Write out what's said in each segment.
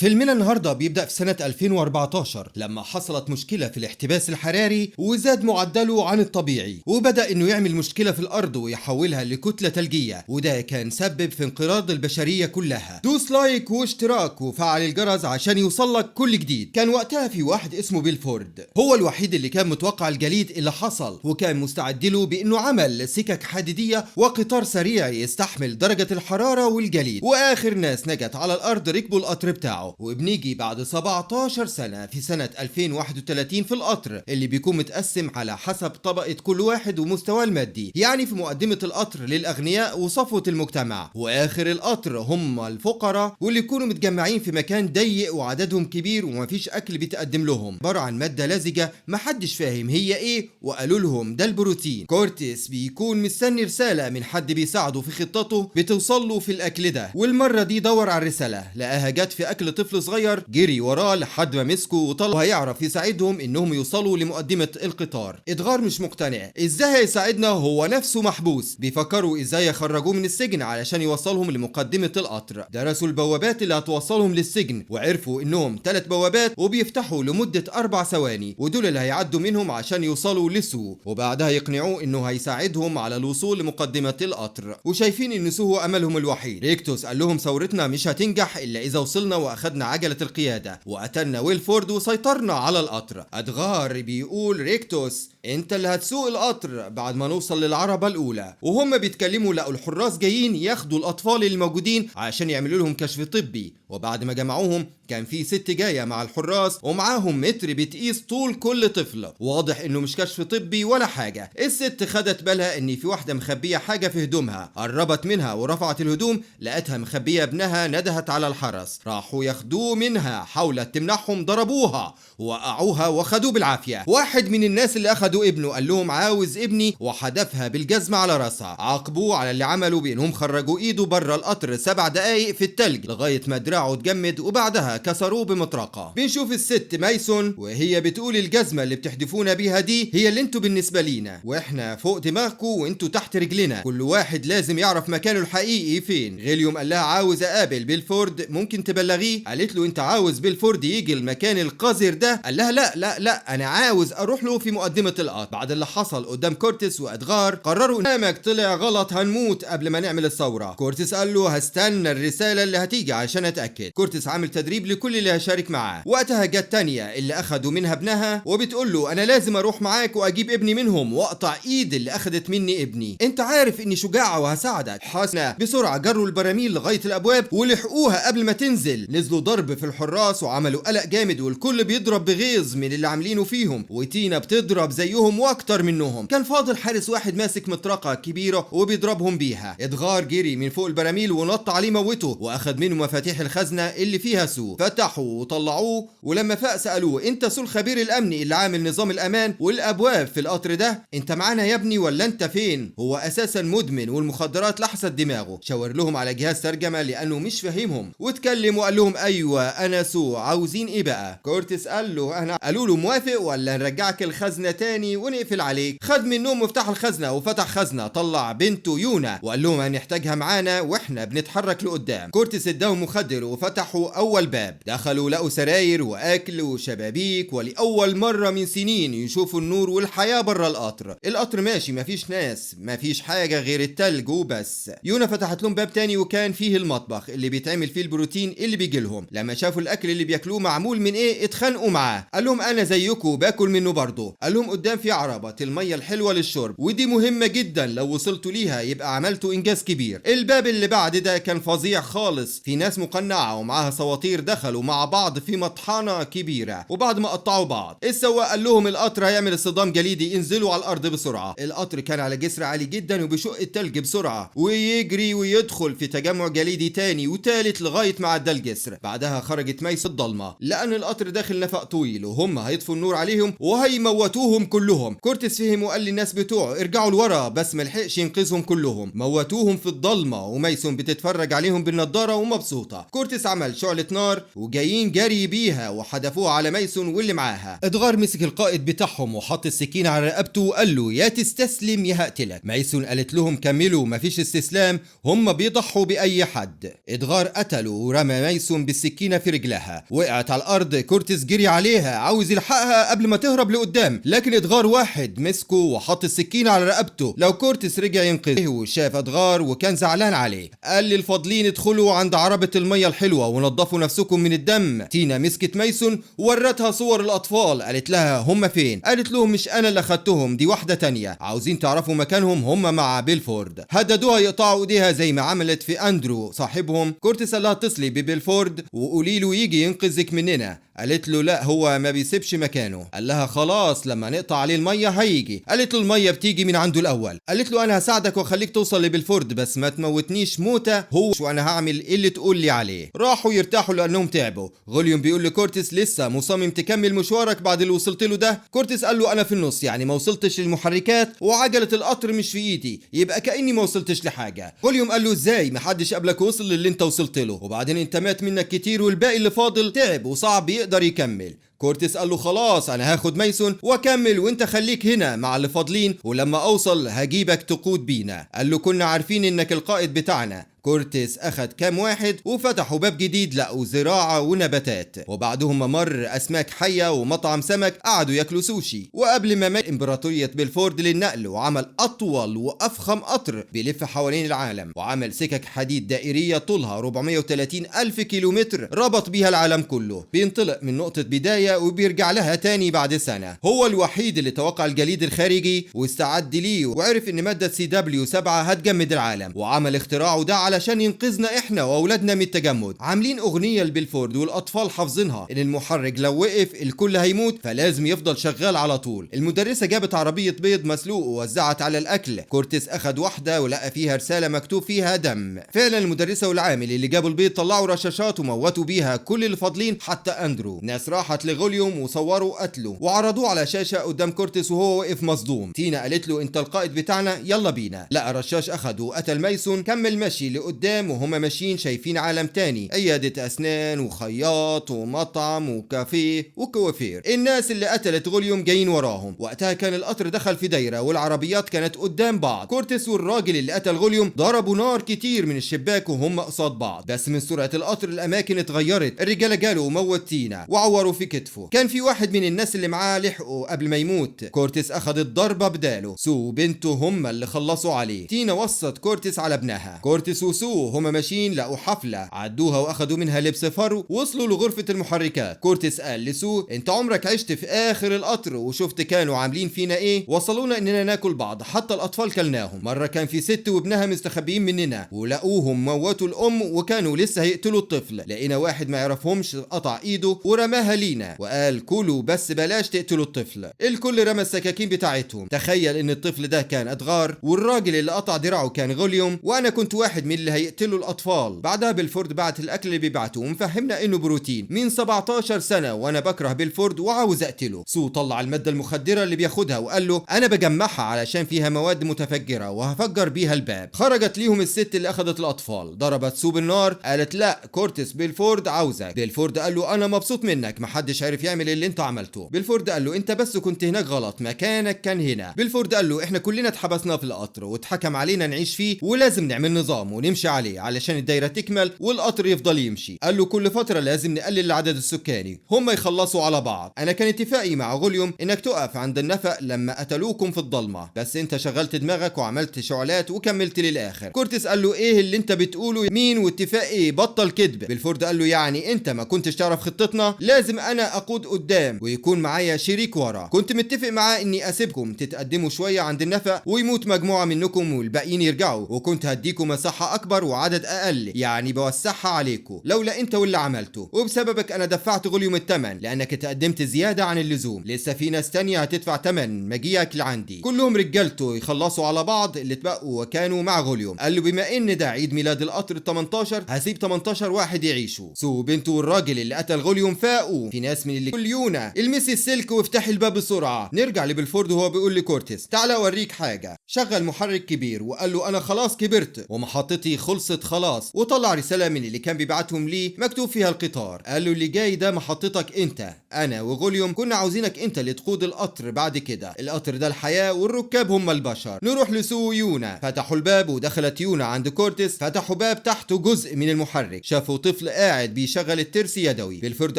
فيلمنا النهارده بيبدأ في سنة 2014 لما حصلت مشكلة في الاحتباس الحراري وزاد معدله عن الطبيعي، وبدأ انه يعمل مشكلة في الأرض ويحولها لكتلة ثلجية، وده كان سبب في انقراض البشرية كلها. دوس لايك واشتراك وفعل الجرس عشان يوصلك كل جديد. كان وقتها في واحد اسمه بيلفورد، هو الوحيد اللي كان متوقع الجليد اللي حصل، وكان مستعد له بانه عمل سكك حديدية وقطار سريع يستحمل درجة الحرارة والجليد. واخر ناس نجت على الأرض ركبوا القطر بتاعه، وبنيجي بعد 17 سنة في سنة 2031 في القطر اللي بيكون متقسم على حسب طبقة كل واحد ومستواه المادي، يعني في مقدمة القطر للأغنياء وصفوة المجتمع، وآخر القطر هم الفقراء واللي يكونوا متجمعين في مكان ضيق وعددهم كبير ومفيش أكل بيتقدم لهم، عبارة عن مادة لزجة محدش فاهم هي إيه، وقالوا لهم ده البروتين. كورتيس بيكون مستني رسالة من حد بيساعده في خطته بتوصل له في الأكل ده، والمرة دي دور على الرسالة لقاها جت في أكل طفل صغير، جري وراه لحد ما مسكه وطلع هيعرف يساعدهم انهم يوصلوا لمقدمة القطار. ادغار مش مقتنع، ازاي هيساعدنا هو نفسه محبوس؟ بيفكروا ازاي يخرجوه من السجن علشان يوصلهم لمقدمة القطر. درسوا البوابات اللي هتوصلهم للسجن وعرفوا انهم 3 بوابات وبيفتحوا لمدة 4 ثواني، ودول اللي هيعدوا منهم عشان يوصلوا لسو، وبعدها يقنعوه انه هيساعدهم على الوصول لمقدمة القطر، وشايفين ان سو هو املهم الوحيد. ريكتوس قال لهم ثورتنا مش هتنجح الا اذا وصلنا واخدنا عجلة القيادة وقتلنا ويلفورد وسيطرنا على القطر. ادغار بيقول ريكتوس انت اللي هتسوق القطر بعد ما نوصل للعربة الاولى، وهم بيتكلموا لقوا الحراس جايين ياخدوا الاطفال الموجودين عشان يعملوا لهم كشف طبي، وبعد ما جمعوهم كان في 6 جاية مع الحراس ومعاهم متر بتقيس طول كل طفل، واضح انه مش كشف طبي ولا حاجة. الست خدت بالها ان في واحدة مخبية حاجة في هدومها، قربت منها ورفعت الهدوم لقتها مخبية ابنها، ندهت على الحرس، راحوا ياخدوه منها، حاولت تمنعهم ضربوها وقعوها وخدوه بالعافية. واحد من الناس اللي اخدوا ابنه قال لهم عاوز ابني وحدفها بالجزمة على راسها. عاقبوه على اللي عملوا بانهم خرجوا ايده بره القطر 7 دقايق في التلج لغاية ما دراعه اتجمد، وبعدها كسروه بمطرقة. بنشوف الست مايسون وهي بتقول الجزمة اللي بتحدفونا بيها دي هي اللي انتوا بالنسبة لينا، واحنا فوق دماغكم وانتوا تحت رجلنا، كل واحد لازم يعرف مكانه الحقيقي فين. غيليوم قال لها عاوز اقابل بيلفورد، ممكن تبلغيه؟ قالت له انت عاوز بيلفورد يجي المكان القذر ده؟ قال لها لا لا لا، انا عاوز اروح له في مقدمة القطر. بعد اللي حصل قدام كورتيس وادغار قرروا انامك طلع غلط، هنموت قبل ما نعمل الثورة. كورتيس قال له هستنى الرسالة اللي هتيجي عشان اتاكد. كورتيس عامل تدريب لكل اللي هشارك معاه. وقتها جت تانية اللي اخدوا منها ابنها وبتقول له انا لازم اروح معاك واجيب ابني منهم واقطع ايد اللي اخدت مني ابني، انت عارف اني شجاعة وهساعدك. حسنا بسرعة جروا البراميل لغاية الابواب ولحقوها قبل ما تنزل، نزلوا ضرب في الحراس وعملوا قلق جامد، والكل بيضرب بغيظ من اللي عاملينه فيهم، وتينا بتضرب زيهم واكتر منهم. كان فاضل حارس واحد ماسك مطرقة كبيرة وبيضربهم بيها. ادغار جري من فوق البراميل ونط عليه موته، واخد منه مفاتيح الخزنة اللي فيها سو، فتحوا وطلعوه، ولما فاق سألوه انت سو الخبير الامني اللي عامل نظام الامان والابواب في القطر ده، انت معانا يا ابني ولا انت فين؟ هو اساسا مدمن والمخدرات لحست دماغه. شاور لهم على جهاز ترجمة لانه مش فاهمهم، واتكلم وقال لهم ايوه انا سو، عاوزين ايه بقى؟ كورتيس قال له قالوا له موافق ولا نرجعك الخزنة تاني ونقفل عليك؟ خد منهم مفتاح الخزنة وفتح خزنة، طلع بنته يونا وقال لهم هنحتاجها معانا واحنا بنتحرك لقدام. كورتيس اداهم مخدر وفتحوا اول باب، دخلوا لقوا سراير واكل وشبابيك، ولاول مرة من سنين يشوفوا النور والحياة بره القطر. القطر ماشي مفيش ناس مفيش حاجة غير التلج وبس. يونا فتحت لهم باب تاني وكان فيه المطبخ اللي بيتعمل فيه البروتين اللي بيجي لهم. لما شافوا الاكل اللي بياكلوه معمول من ايه اتخانقوا معاه، قال لهم انا زيكم باكل منه برضه. قال لهم قدام في عربة المية الحلوة للشرب، ودي مهمة جدا لو وصلتوا ليها يبقى عملتوا انجاز كبير. الباب اللي بعد ده كان فظيع خالص، في ناس مقنعة ومعاها صواتير دخلوا مع بعض في مطحنة كبيرة، وبعد ما قطعوا بعض السواق قال لهم القطر هيعمل اصطدام جليدي، انزلوا على الارض بسرعة. القطر كان على جسر عالي جدا وبيشق التلج بسرعة ويجري ويدخل في تجمع جليدي تاني وتالت لغاية ما عدى الجسر. بعدها خرجت ميس الضلمة لان القطر داخل نفق طويل وهم هيطفوا النور عليهم وهيموتوهم كلهم. كلهم. كورتيس فهم وقال للناس بتوعه ارجعوا لورا، بس ملحقش ينقذهم كلهم، موتوهم في الضلمة وميسون بتتفرج عليهم بالنضارة ومبسوطة. كورتيس عمل شعلة نار وجايين جري بيها وحدفوها على ميسون واللي معاها. ادغار مسك القائد بتاعهم وحط السكينة على رقبته وقال له يا تستسلم يا هقتلك. ميسون قالت لهم كملوا مفيش استسلام، هم بيضحوا بأي حد. ادغار قتله ورمى ميسون بالسكينة في رجلها، وقعت على الأرض. كورتيس جري عليها عاوز يلحقها قبل ما تهرب لقدام، لكن ادغار واحد مسكه وحط السكينة على رقبته. لو كورتيس رجع ينقذه وشاف ادغار وكان زعلان عليه، قال للفاضلين ادخلوا عند عربة المية الحلوة ونظفوا نفسكم من الدم. تينا مسكت ميسون وورتها صور الأطفال، قالت لها هم فين؟ قالت لهم مش أنا اللي أخدتهم، دي واحدة تانية، عاوزين تعرفوا مكانهم، هم مع بيلفورد. هددوها يقطعوا ايديها زي ما عملت في أندرو صاحبهم. كورتيس قال لها اتصلي ببيلفورد وقولي له يجي ينقذك مننا. قالت له لا هو ما بيسيبش مكانه. قال لها خلاص لما نقطع عليه المية هيجي. قالت له المية بتيجي من عنده الأول. قالت له أنا هساعدك وخليك توصل لبيلفورد، بس ما تموتنيش موتة هو وأنا هعمل اللي تقول لي عليه. راحوا يرتاحوا لأنهم تعبوا. غوليوم بيقول لكورتيس لسه مصمم تكمل مشوارك بعد اللي وصلت له ده؟ كورتيس قال له أنا في النص، يعني ما وصلتش للمحركات وعجلة القطر مش في إيدي، يبقى كأني ما وصلتش لحاجة. غوليوم قال له إزاي ما حدش قبلك وصل للي أنت وصلت له، وبعدين أنت مات منك كتير والباقي اللي فاضل تعب وصعب يقدر يكمل. كورتيس قال له خلاص انا هاخد ميسون واكمل وانت خليك هنا مع اللي فاضلين، ولما اوصل هجيبك تقود بينا. قال له كنا عارفين انك القائد بتاعنا. كورتيس اخد كام واحد وفتحوا باب جديد، لقوا زراعة ونباتات، وبعدهم ممر اسماك حية ومطعم سمك، قعدوا ياكلوا سوشي. وقبل ما مات امبراطورية بيلفورد للنقل وعمل اطول وافخم قطر بيلف حوالين العالم، وعمل سكك حديد دائرية طولها 430 الف كيلومتر ربط بيها العالم كله، بينطلق من نقطة بداية وبيرجع لها تاني بعد سنة. هو الوحيد اللي توقع الجليد الخارجي واستعد ليه، وعرف ان مادة CW7 هتجمد العالم، وعمل اختراعه ده علشان ينقذنا احنا واولادنا من التجمد. عاملين اغنية لبيلفورد والاطفال حافظينها ان المحرك لو وقف الكل هيموت، فلازم يفضل شغال على طول. المدرسة جابت عربية بيض مسلوق ووزعت على الاكل. كورتيس اخد واحدة ولقى فيها رسالة مكتوب فيها دم. فعلا المدرسة والعامل اللي جابوا البيض طلعوا رشاشات وموتوا بيها كل اللي فاضلين حتى اندرو. ناس راحت لغوليوم وصوروا قتله وعرضوه على شاشة قدام كورتيس وهو واقف مصدوم. تينا قالت له انت القائد بتاعنا يلا بينا. لقى رشاش اخده وقتل ميسون. كمل مشي قدام وهما ماشيين شايفين عالم تاني، عيادة أسنان وخياط ومطعم وكافيه وكوافير. الناس اللي قتلت غوليوم جايين وراهم. وقتها كان القطر دخل في دايرة والعربيات كانت قدام بعض. كورتيس والراجل اللي قتل غوليوم ضربوا نار كتير من الشباك وهم قصاد بعض، بس من سرعة القطر الأماكن اتغيرت. الرجالة جالوا وموت تينا وعوروا في كتفه. كان في واحد من الناس اللي معاه لحقه قبل ما يموت. كورتيس أخذ الضربة بداله. سو وبنته هم اللي خلصوا عليه. تينا وصت كورتيس على ابنها. كورتيس وسو هما ماشيين لقوا حفلة، عدوها واخدوا منها لبس فرو. وصلوا لغرفة المحركات. كورتيس قال لسو انت عمرك عشت في اخر القطر وشفت كانوا عاملين فينا ايه؟ وصلونا اننا ناكل بعض، حتى الاطفال كلناهم. مرة كان في ست وابنها مستخبيين مننا ولقوهم موتوا الام وكانوا لسه هيقتلوا الطفل. لقينا واحد ما يعرفهمش قطع ايده ورماها لينا وقال كلوا بس بلاش تقتلوا الطفل. الكل رمى السكاكين بتاعتهم. تخيل ان الطفل ده كان ادغار والراجل اللي قطع دراعه كان غوليوم، وانا كنت واحد من اللي هيقتلوا الاطفال. بعدها بيلفورد بعت الاكل اللي بيبعتوه ومفهمنا انه بروتين. من 17 سنه وانا بكره بيلفورد وعاوز اقتله. سو طلع الماده المخدره اللي بياخدها وقال له انا بجمعها علشان فيها مواد متفجره وهفجر بيها الباب. خرجت ليهم الست اللي اخذت الاطفال، ضربت سو بالنار. قالت لا كورتيس بيلفورد عاوزك. بيلفورد قال له انا مبسوط منك، محدش عارف يعمل اللي انت عملته. بيلفورد قال له انت بس كنت هناك غلط، مكانك كان هنا. بيلفورد قال له احنا كلنا اتحبسنا في القطر واتحكم علينا نعيش فيه ولازم نعمل نظام ونمشي عليه علشان الدايره تكمل والقطر يفضل يمشي. قال له كل فتره لازم نقلل العدد السكاني، هم يخلصوا على بعض. انا كان اتفاقي مع غوليوم انك تقف عند النفق لما قتلوكم في الضلمه، بس انت شغلت دماغك وعملت شعلات وكملت للاخر. كورتيس قال له ايه اللي انت بتقوله؟ مين واتفاق ايه؟ بطل كذب. بيلفورد قال له يعني انت ما كنتش تعرف خطتنا؟ لازم انا اقود قدام ويكون معايا شريك ورا. كنت متفق معاه اني اسيبكم تتقدموا شويه عند النفق ويموت مجموعه منكم والباقيين يرجعوا، وكنت هديكم مساحه اكبر وعدد اقل، يعني بوسعها عليكم لولا انت واللي عملته، وبسببك انا دفعت غوليوم الثمن لانك تقدمت زياده عن اللزوم. لسه في ناس تانية هتدفع ثمن مجيئك لعندي. كلهم رجالته يخلصوا على بعض اللي اتبقوا وكانوا مع غوليوم. قال له بما ان ده عيد ميلاد القطر ال 18 هسيب 18 واحد يعيشوا. سو بنته والراجل اللي قتل غوليوم فاقوا. في ناس من اللي كل يونا المسي السلك وافتحي الباب بسرعه. نرجع لبلفورد وهو بيقول لكورتيس تعالى اوريك حاجه. شغل محرك كبير وقال له انا خلاص كبرت ومحطتي خلصت خلاص، وطلع رساله من اللي كان بيبعتهم ليه مكتوب فيها القطار. قال له اللي جاي ده محطتك انت، انا وغوليوم كنا عاوزينك انت اللي تقود القطر بعد كده. القطر ده الحياه والركاب هم البشر. نروح لسو ويونا. فتحوا الباب ودخلت يونا عند كورتيس. فتحوا باب تحته جزء من المحرك، شافوا طفل قاعد بيشغل الترس يدوي. بلفورد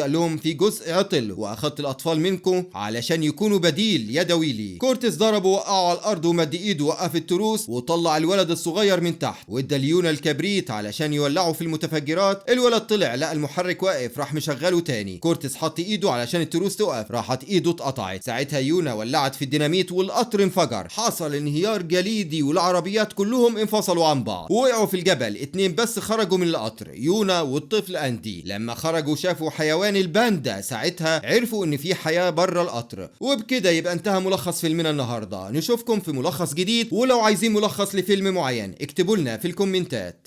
قال لهم في جزء عطل واخدت الاطفال منكم علشان يكونوا بديل يدوي لي. كورتيس ضربه وقعه على الارض ومد ايده وقف التروس وطلع الولد الصغير من تحت وادى ليونا الكبريت علشان يولعوا في المتفجرات. الولد طلع لقى المحرك واقف راح مشغله تاني. كورتيس حط ايده علشان التروس توقف، راحت ايده اتقطعت. ساعتها يونا ولعت في الديناميت والقطر انفجر. حصل انهيار جليدي والعربيات كلهم انفصلوا عن بعض ووقعوا في الجبل. 2 بس خرجوا من القطر، يونا والطفل اندي. لما خرجوا شافوا حيوان الباندا. ساعتها عرفوا ان في حياة بره القطر. وبكده يبقى انتهى ملخص فيلمنا النهارده. نشوفكم في ملخص جديد، ولو عايزين ملخص لفيلم معين اكتبوا لنا في الكومنتات.